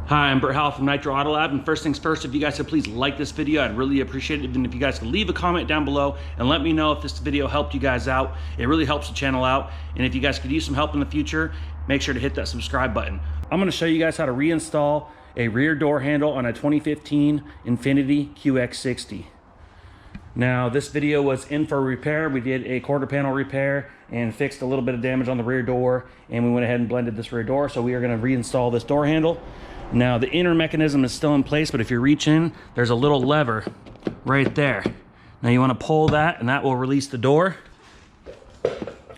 Hi, I'm Brit Howell from Nitro Autolab, and first things first, if you guys could please like this video, I'd really appreciate it. And if you guys could leave a comment down below and let me know if this video helped you guys out. It really helps the channel out. And if you guys could use some help in the future, make sure to hit that subscribe button. I'm gonna show you guys how to reinstall a rear door handle on a 2015 Infiniti Qx60. Now, this video was in for repair. We did a quarter panel repair and fixed a little bit of damage on the rear door, and we went ahead and blended this rear door. So we are gonna reinstall this door handle. Now, the inner mechanism is still in place, but if you reach in, there's a little lever right there. Now you want to pull that, and that will release the door.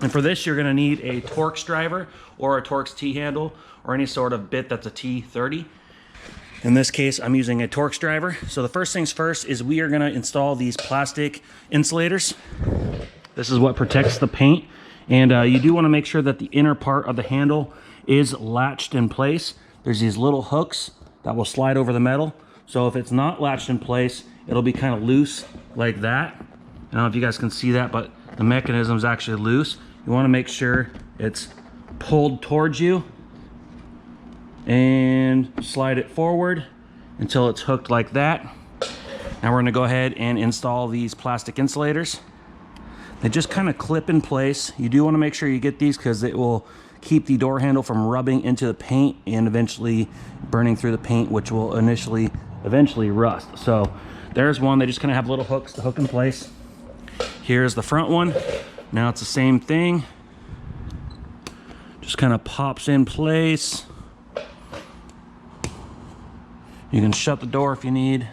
And for this, you're going to need a Torx driver or a Torx T-handle or any sort of bit that's a T30. In this case, I'm using a Torx driver. So the first things first is we are going to install these plastic insulators. This is what protects the paint. And you do want to make sure that the inner part of the handle is latched in place. There's these little hooks that will slide over the metal. So if it's not latched in place, it'll be kind of loose like that. I don't know if you guys can see that, but the mechanism is actually loose. You want to make sure it's pulled towards you and slide it forward until it's hooked like that. Now we're going to go ahead and install these plastic insulators. They just kind of clip in place. You do want to make sure you get these because it will keep the door handle from rubbing into the paint and eventually burning through the paint, which will eventually rust. So there's one. They just kind of have little hooks to hook in place. Here's the front one. Now it's the same thing. Just kind of pops in place. You can shut the door if you need.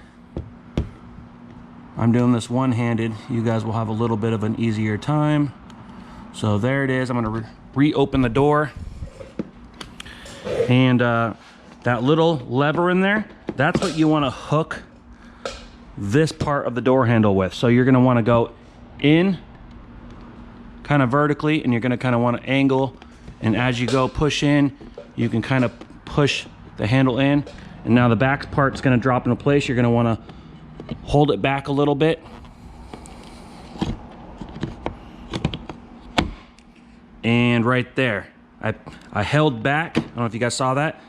I'm doing this one-handed. You guys will have a little bit of an easier time. So there it is. I'm going to reopen the door, and that little lever in there, that's what you want to hook this part of the door handle with. So you're going to want to go in kind of vertically, and you're going to kind of want to angle, and as you go push in, you can kind of push the handle in, and now the back part's going to drop into place. You're going to want to hold it back a little bit. And right there, I held back. I don't know if you guys saw that.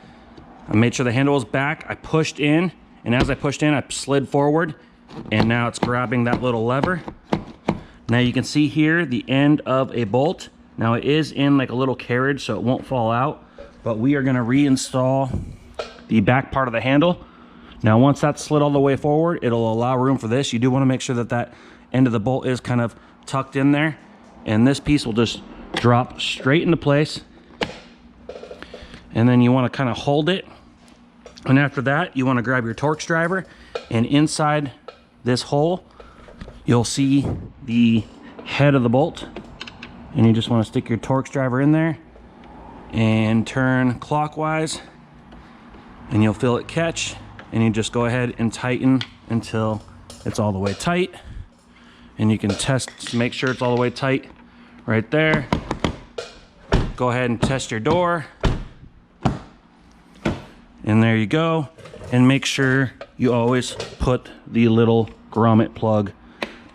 I made sure the handle was back. I pushed in, and as I pushed in, I slid forward, and now it's grabbing that little lever. Now you can see here the end of a bolt. Now it is in like a little carriage, so it won't fall out, but we are gonna reinstall the back part of the handle. Now once that's slid all the way forward, it'll allow room for this. You do wanna make sure that that end of the bolt is kind of tucked in there, and this piece will just drop straight into place. And then you want to kind of hold it, and after that you want to grab your Torx driver, and inside this hole you'll see the head of the bolt, and you just want to stick your Torx driver in there and turn clockwise, and you'll feel it catch, and you just go ahead and tighten until it's all the way tight. And you can test to make sure it's all the way tight right there. Go ahead and test your door, and there you go. And make sure you always put the little grommet plug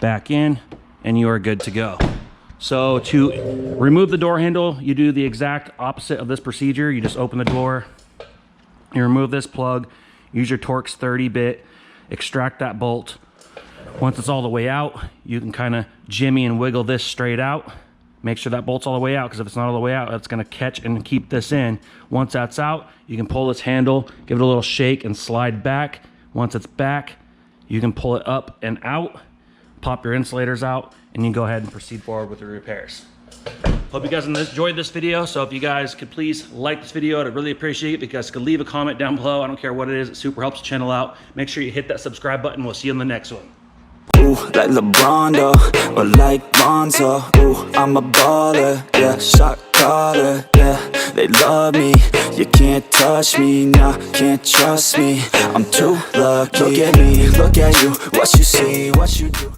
back in, and you are good to go. So to remove the door handle, you do the exact opposite of this procedure. You just open the door, you remove this plug, use your Torx 30 bit, extract that bolt. Once it's all the way out, you can kind of jimmy and wiggle this straight out. Make sure that bolt's all the way out, because if it's not all the way out, it's going to catch and keep this in. Once that's out, you can pull this handle, give it a little shake, and slide back. Once it's back, you can pull it up and out, pop your insulators out, and you can go ahead and proceed forward with the repairs. Hope you guys enjoyed this video. So if you guys could please like this video, I'd really appreciate it. If you guys could leave a comment down below, I don't care what it is, it super helps the channel out. Make sure you hit that subscribe button. We'll see you in the next one. Ooh, like LeBron, though, or like Bonzo. Ooh, I'm a baller, yeah, shot caller, yeah. They love me, you can't touch me, nah, can't trust me. I'm too lucky. Look at me, look at you, what you see, what you do.